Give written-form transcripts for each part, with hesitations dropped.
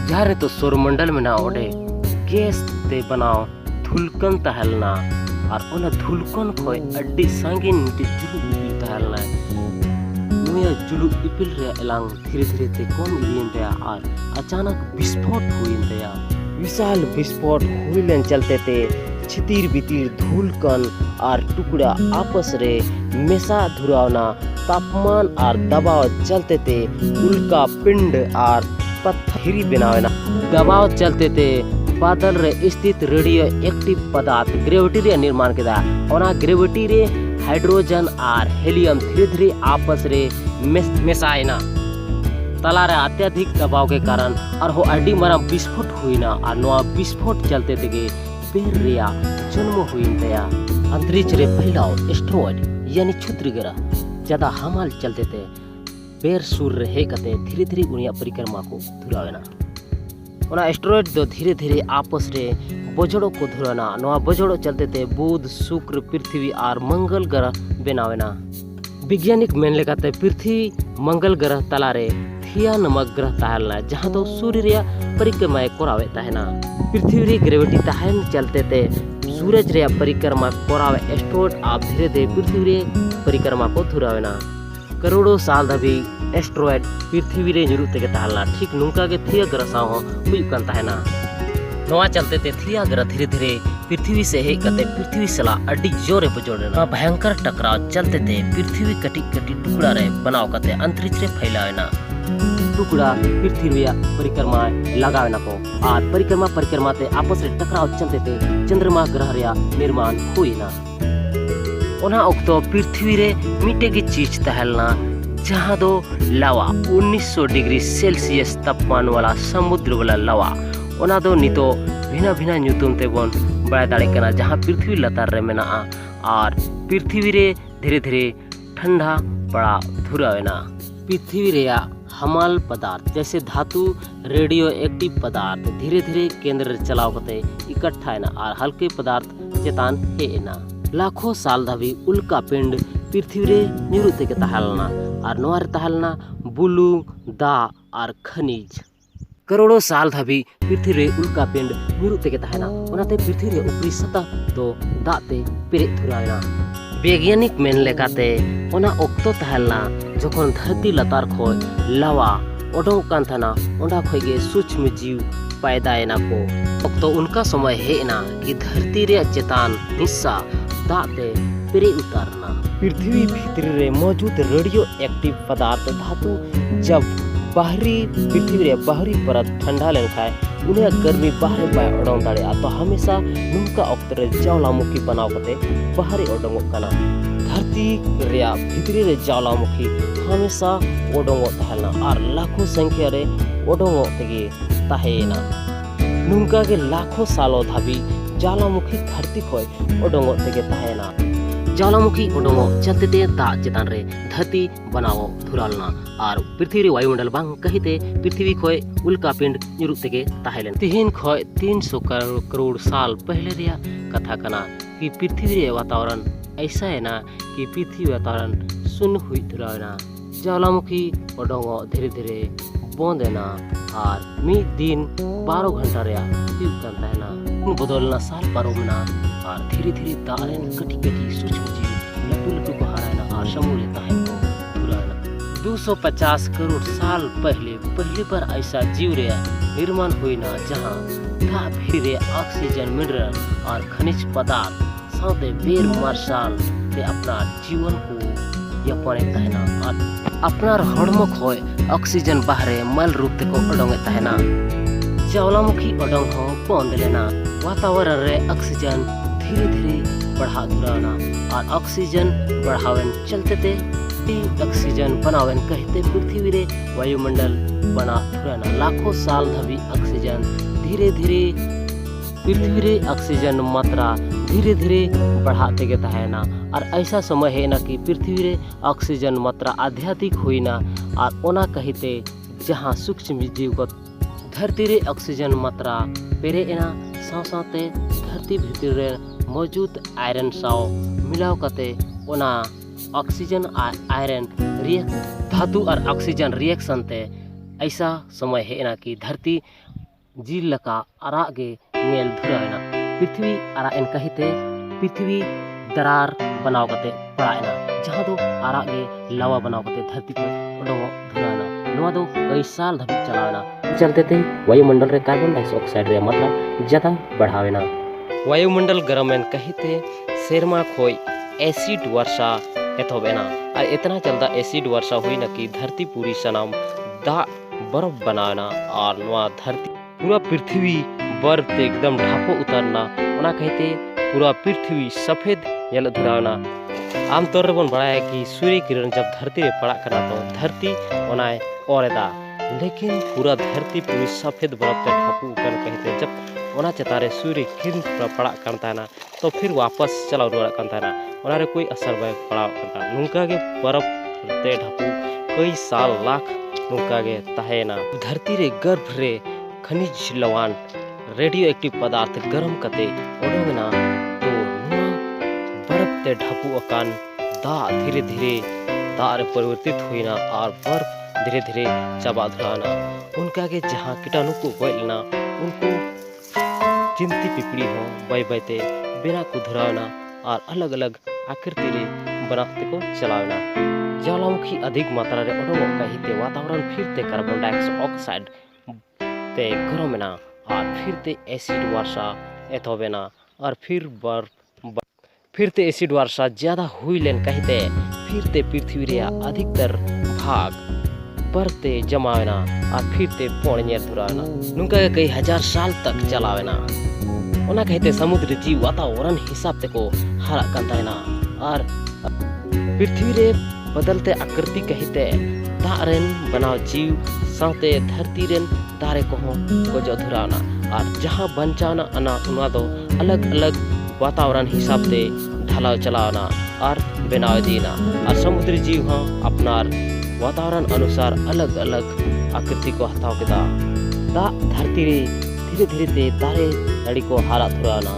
जहाँ तो सौरमंडल में ना ओडे गैस ते बनाओ धुलकन तहलना और उन्हें धुलकन खोए अड्डी सांगिन ते जुलू इपिल तहलना नुया जुलू इपिल रे एलांग धीरे धीरे ते कम इलियन दया और अचानक विस्फोट हुई दया विशाल विस्फोट हुईलन चलते थे छितिर बितिर धूलकन और टुकड़ा आपस रे मेसा धुरावना तापमान और दबाव चलते थे उल्का पिंड और पत्थरी बनावना दबाव चलते थे बादल रे स्थित रेडियो एक्टिव पदार्थ ग्रेविटी रे निर्माण केदा ओना ग्रेविटी रे हाइड्रोजन और हेलियम धीरे धीरे आपस रे मेसायना तला रे अत्यधिक दबाव के कारण और हो अड्डी मरम विस्फोट हुईना और नवा विस्फोट चलते थे पेड़ रिया जन्म हुई दया अंतरिक्ष रे फैलाओ एस्ट्रॉइड यानी क्षुद्र ग्रह ज्यादा हमाल चलते थे बेर सूर्य हे कते धीरे धीरे उनिया परिक्रमा को धुरावेना ओना एस्ट्रॉइड दो धीरे धीरे आपस रे बजड़ो को धुराना नवा बजड़ो चलते थे बुध शुक्र पृथ्वी और मंगल ग्रह बनावेना वैज्ञानिक मेन लेकाते पृथ्वी मंगल ग्रह तलारे थिया नमक ग्रह तहलना जहाँ तो सूर्य रे परिक्रमा करावे तहना पृथ्वी रे ग्रेविटी तहन चलते थे सूरज रे परिक्रमा करावे एस्ट्रॉइड आप धीरे धीरे पृथ्वी रे परिक्रमा को धुरावेना करोड़ों साल धबी एस्ट्रॉइड पृथ्वी रे जुरुते के तहलना ठीक नुका के थिया ग्रह साव हुईकन तहना नवा चलते थे थिया ग्रह धीरे धीरे पृथ्वी से हे कते पृथ्वी सला अड्डी जोरे बजोड़ना भयंकर टकराव चलते थे पृथ्वी कटी कटी टुकड़ा रे बनाव कते अंतरिक्ष रे फैलावेना टुकड़ा पृथ्वी रे परिक्रमा लगावेना को और परिक्रमा ते आपस रे टकराव चलते थे चंद्रमा ग्रह रे निर्माण हुईना ओना ओक्तो पृथ्वी रे मिटे की चीज तहलना जहाँ दो लावा 1900 डिग्री सेल्सियस तापमान वाला समुद्र वाला लावा ओना दो नितो भिना भिना ᱧᱩᱛᱩᱢ तेबन बड़ा दाड़े कना जहाँ पृथ्वी लतार रे मेना और पृथ्वी रे धीरे धीरे ठंडा पड़ा धुरावेना पृथ्वी रे हमाल पदार्थ जैसे धातु रेडियो एक्टिव पदार्थ धीरे धीरे केंद्र चलाव कते इकट्ठा है ना और हल्के पदार्थ चेतान है ना लाखों साल धाबी उल्का पिंड पृथ्वी रे निरुते के तहलना और नोर तहलना बुलू दा और खनिज करोड़ों साल धाबी पृथ्वी रे उल्का पिंड निरुते के तहना ओनाते पृथ्वी रे ऊपरी सतह तो दाते पेरे थुरायना वैज्ञानिक मेन लेकाते ओना ओक्तो तहलना जखन धरती लतार खोय लावा ओडों कान थाना ओंडा खोगे सूक्ष्म जीव पैदायना को ओक्तो उनका समय है ना कि धरती रे चेतान हिस्सा दाते पेरे उतारना पृथ्वी भीतर रे मौजूद रेडियो एक्टिव पदार्थ धातु जब बाहरी पृथ्वी रे बाहरी परत ठंडा लेन खाए उन्हें गर्मी बाहर बाय ओडों दाड़े तो हमेशा नुमका ऑक्ट रे ज्वालामुखी बनाव कते बाहरी ओडों कना धरती रे भीतरी रे ज्वालामुखी हमेशा ओडों तहलना और लाखों संख्या रे ओडों तेगे तहेना नुमका के लाखों सालों धाबी ज्वालामुखी धरती खोय ओडों तेगे तहेना ज्वालामुखी ओडों चलते ते दा चेतान रे धरती बनाओ धुरालना और पृथ्वी रे वायुमंडल बांग कहिते पृथ्वी खोय उल्का पिंड निरुत तेगे तहेलेन तिहिन खोय 300 करोड़ साल पहले रिया कथा कना कि पृथ्वी रे वातावरण ऐसा है ना कि पृथ्वी वातावरण शून्य हुई धुरावना ज्वालामुखी ओडों धीरे धीरे बंदेना और मी दिन 12 घंटा रे हुईकन तहना बदलना साल पारोमना और धीरे धीरे दारेन कटी कटी सूक्ष्म जीव लटू लटू बहाराना और समूह लेता है को धुरावना 250 करोड़ साल पहले बार ऐसा जीव रे निर्माण हुई ना जहाँ धा भीरे ऑक्सीजन मिनरल और खनिज पदार्थ साथे बेर मार्शल ते अपना जीवन को यापन तहना और अपना हड़मो खोय ऑक्सीजन बाहरे मल रूप को ओडोंगे तहना ज्वालामुखी ओडों हो बंद लेना वातावरण रे ऑक्सीजन धीरे धीरे बढ़ा धुराना और ऑक्सीजन बढ़ावन चलते थे ऑक्सीजन बनावन कहते पृथ्वी रे वायुमंडल बना धुराना लाखों साल धबी ऑक्सीजन धीरे धीरे पृथ्वी रे ऑक्सीजन मात्रा धीरे धीरे बढ़ाते के तहना और ऐसा समय है ना कि पृथ्वी रे ऑक्सीजन मात्रा अत्यधिक हुई ना और ओना कहते जहाँ सूक्ष्म जीव को धरती रे ऑक्सीजन मात्रा पेरे एना साथे धरती भीतर रे मौजूद आयरन साव मिलाव कते ओना ऑक्सीजन और आयरन रिएक्ट धातु और ऑक्सीजन रिएक्शन ते ऐसा समय हेना कि धरती जिल लका आराग गे नेल धुरायना पृथ्वी आराग एन कहिते पृथ्वी दरार बनाव कते पड़ायना जहाँ दो आराग गे लावा बनाव कते धरती को उडोंगो धुरायना नोआ दो कई साल धबी चलावना चलते थे वायुमंडल रे कार्बन डाइऑक्साइड रे मात्रा ज्यादा बढ़ावेना वायुमंडल गरमेन कहिते सेरमा खोई एसिड वर्षा एथोबेना और इतना चलता एसिड वर्षा हुई न कि धरती पूरी सनाम दा बर्फ बनाना और नवा धरती पूरा पृथ्वी बर्फ ते एकदम ढापो उतरना उना कहते पूरा पृथ्वी सफेद यल धुरावना आमतौर रे बन बड़ा है कि सूर्य किरण जब धरती रे पड़ा करा तो धरती ओनाए ओरेदा लेकिन पूरा धरती पूरी सफेद बर्फ ते ढापो कर कहते जब ओना चतारे सूर्य किरण पड़ा करता ना तो फिर वापस चलाव रुआ करता ना ओनारे कोई असर बाय पड़ाव करता नुका के बर्फ ते ढापो कई साल लाख नुका के तहेना धरती रे गर्भ रे खनिज लवान रेडियो एक्टिव पदार्थ गरम कते ओडोगना तो नुआ बर्फ ते ढापो अकान दा धीरे धीरे दा रे परिवर्तित हुईना और बर्फ धीरे धीरे चबा धुराना उनका के जहाँ कीटाणु को गोलना उनको चिंती पिपड़ी हो बाय बायते बिना को धुरावना और अलग अलग आकृति रे बनाते को चलावना ज्वालामुखी अधिक मात्रा रे ओडोंगो कहिते वातावरण फिर ते कार्बन डाइऑक्साइड ते गरमेना और फिर ते एसिड वर्षा एथोबेना और फिर ते एसिड वर्षा ज्यादा हुई लेन कहिते फिर ते पृथ्वी रे अधिकतर भाग बरते जमावेना और फिर ते पोड़े धुरावना नुका कई हजार साल तक चलावेना ओना कहते समुद्र जीव वातावरण हिसाब ते को हरा कंतायना और पृथ्वी रे बदलते आकृति कहते दारेन बनाव जीव साथे धरती रेन दारे को गोजो धुरावना और जहाँ बंचावना अना उना दो अलग अलग वातावरण हिसाब ते ढलाव चलावना और बनाव दीना और समुद्री जीव हाँ अपनार वातावरण अनुसार अलग अलग आकृति को हटाव केदा दा धरती रे धीरे धीरे ते तारे लड़ी को हारा धुराना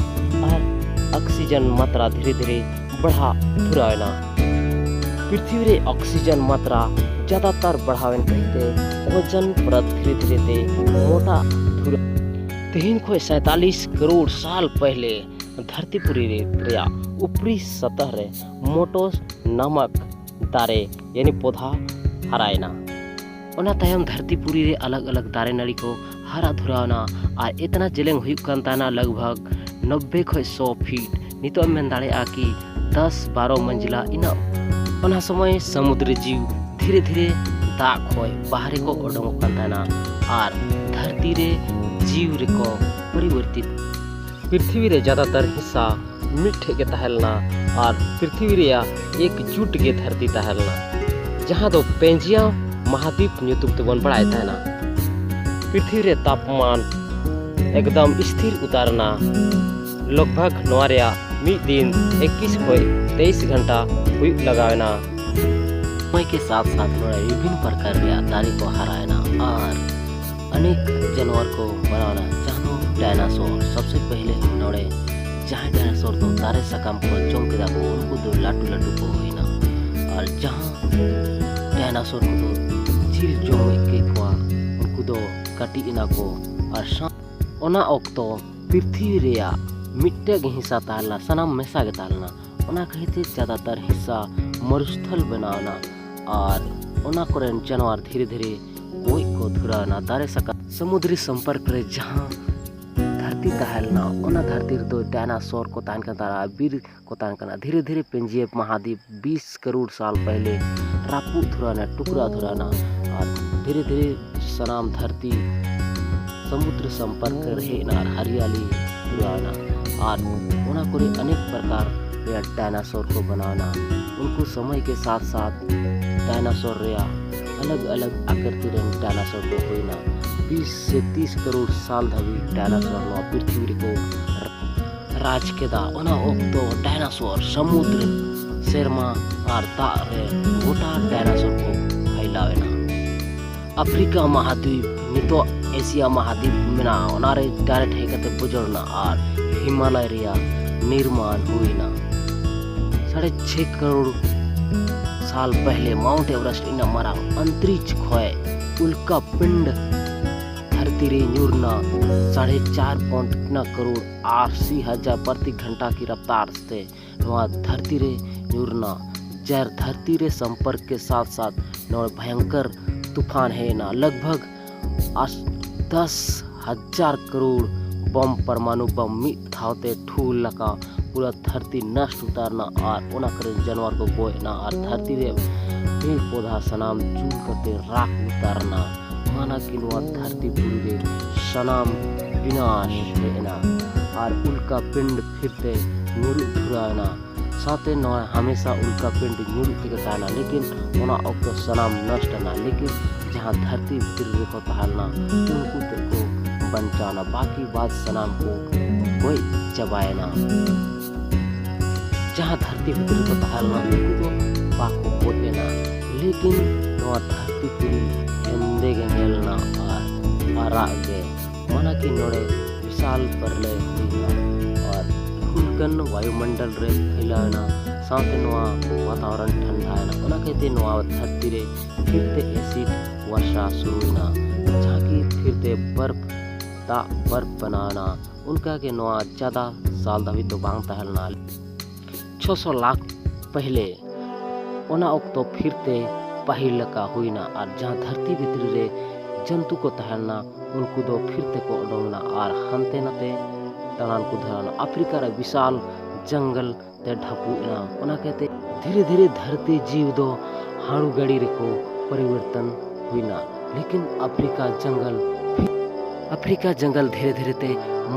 और ऑक्सीजन मात्रा धीरे धीरे बढ़ा धुराना पृथ्वी रे ऑक्सीजन मात्रा ज्यादातर बढ़ावेन कहते ओजन परत धीरे धीरे ते मोटा धुरा 347 करोड़ साल पहले धरतीपुरी रे ऊपरी सतह रे मोटोस नामक दारे यानी पौधा हरायना ओना तायम धरतीपुरी रे अलग अलग दारे नड़ी को हरा धुरावना और इतना जेलेंग हुई कंताना लगभग 90 खय 100 फीट नितो में दाड़े आकी 10-12 मंजिला इना ओना समय समुद्र जीव धीरे धीरे दा खोय बाहर को ओडोंगो कंताना और धरती रे जीव रे को परिवर्तित पृथ्वी रे ज्यादातर हिस्सा मिठे के तहलना और पृथ्वी रे एकजुट के धरती तहलना जहाँ दो पेंजिया महाद्वीप ᱧᱩᱛᱩᱢ तेबन बड़ाए तहना पृथ्वी रे तापमान एकदम स्थिर उतारना लगभग नवारिया मिद दिन 21 खोय 23 घंटा हुई लगावेना समय के साथ साथ विभिन्न प्रकार रे दारी को हरायना और अनेक जानवर को बनाना जहाँ डायनासोर सबसे पहले नोड़े जहाँ डायनासोर तो दारे सकाम को जम के दाको उनको दो लाटू लाटू को होइना और जहाँ डायनासोर को दो झील जो के को उनको दो काटी इना को और ओना ओक्तो पृथ्वी रेया मिट्टे के हिस्सा तालना सनाम मेसा के तालना ओना कहते ज्यादातर हिस्सा मरुस्थल बनाना और ओना कोरेन जानवर धीरे धीरे कोई को धुराना दारे सका समुद्री संपर्क रे जहाँ धरती तहलना ओना धरती दो डायनासोर को तान का तारा बीर को तान करना धीरे धीरे पेंजिए महाद्वीप 20 करोड़ साल पहले रापू धुराना टुकड़ा धुराना और धीरे धीरे सनाम धरती समुद्र संपर्क रहे ना हरियाली धुराना और ओना कोरे अनेक प्रकार के डायनासोर को बनाना उनको समय के साथ साथ डायनासोर रेया अलग अलग आकृति रे डायनासोर को होइना 20 से 30 करोड़ साल धवी डायनासोर नो पृथ्वी को राज के दा ओना ओक्तो डायनासोर समुद्र शर्मा और दा रे गोटा डायनासोर को फैलावेना अफ्रीका महाद्वीप नितो एशिया महाद्वीप मेना ओनारे डायरेक्ट है कते बुजरना और हिमालय रिया निर्माण हुईना 6.5 करोड़ साल पहले माउंट एवरेस्ट इन मारा अंतरिक्ष खोए उल्का पिंड धरती रे न्यूरना 4.5 करोड़ 80,000 प्रति घंटा की रफ्तार से धरती रे न्यूरना जर धरती रे संपर्क के साथ साथ भयंकर तूफान है ना लगभग 10,000 करोड़ बम परमाणु बम मित थावते ठूल लका पूरा धरती नष्ट उतारना और ओना करे जानवर को गोयना और धरती रे पेड़ पौधा सनाम चूर करते राख उतारना माना कि धरती पूरी रे सनाम विनाश लेना और उल्का पिंड फिरते न्यूरु धुराना साथे न हमेशा उल्का पिंड न्यूरु के कहना लेकिन ओना ओके सनाम नष्ट ना लेकिन जहाँ धरती भीतर को तहलना उनको को बचाना बाकी बात सनाम को कोई चबाएना जहाँ धरती भीतर को तहलना उनको तो बाको बोलेना लेकिन नवा धरती पूरी हिंदे के नेलना और आरागे माना कि नोड़े विशाल परले और खुलकन वायुमंडल रे फैलाना साथे नवा वातावरण ठंडा है ना कहते नवा धरती रे फिरते एसिड वर्षा शुरू ना जहाँ की फिरते बर्फ बनाना उनका के नवा ज़्यादा साल दवी तो बांग तहलना 600 लाख पहले ओना ओक्तो फिरते पहिल का हुईना और जहाँ धरती भीतर रे जंतु को तहलना उनको दो फिरते को उडोंगना और हंते नते तनान को धराना अफ्रीका रे विशाल जंगल ते ढपुना ओना कहते धीरे धीरे धरती जीव दो हाड़ू गड़ी रे को परिवर्तन हुईना लेकिन अफ्रीका जंगल धीरे धीरे ते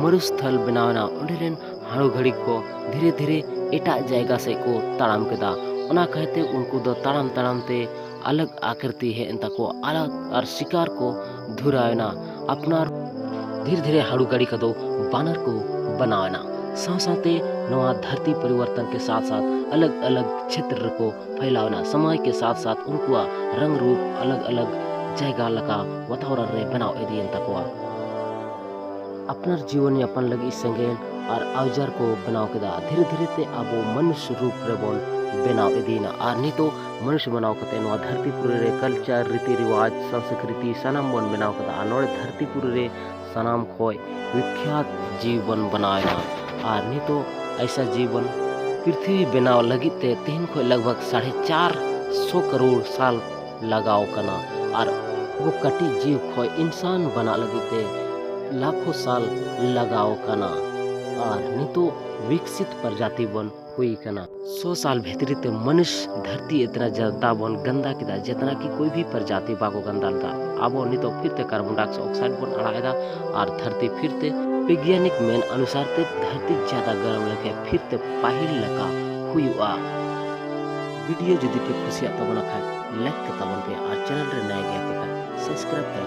मरुस्थल बनावना उन्हें हाड़ू घड़ी को धीरे धीरे एटा जायगा से को ताड़ाम केदा ओना कहते उनको दो ताड़ाम ते अलग आकृति है इनता को अलग और शिकार को धुरायना अपना धीरे धीरे हाड़ू गाड़ी का दो बानर को बनाना साथ-साथे नवा धरती परिवर्तन के साथ साथ अलग अलग क्षेत्र को फैलावना समय के साथ साथ उनको रंग रूप अलग अलग जायगा लगा वातावरण रे बनाओ एदी इनता को अपना जीवन यापन लगी संगेन और औजार को बनाओ केदा धीरे धीरे ते आबो मनुष्य रूप रे बोन बनाओ एदीना और नहीं तो मनुष्य बनाओ कते नवा धरती पूरे रे कल्चर रीति रिवाज संस्कृति सनाम बन बनाओ कदा नोड़े धरती पूरे रे सनाम खोय विख्यात जीवन बनाया और नहीं तो ऐसा जीवन पृथ्वी बनाओ लगी ते तीन को लगभग 450 करोड़ साल लगाओ कना और वो कटी जीव खोय इंसान बना लगी ते लाखों साल लगाओ कना और नहीं तो विकसित प्रजाति बन हुई कना 100 साल भीतरी ते मनुष्य धरती इतना ज्यादा बन गंदा किदा जितना कि कोई भी प्रजाति बाको गंदा दा आबो नहीं तो फिर ते कार्बन डाइऑक्साइड बन अड़ाएदा और धरती फिर ते वैज्ञानिक मेन अनुसार ते धरती ज्यादा गर्म लगे फिर ते पाहिल लगा हुआ वीडियो जदि पे खुशी आता बना खाए लाइक करता बन पे और चैनल रे नया गया सब्सक्राइब कर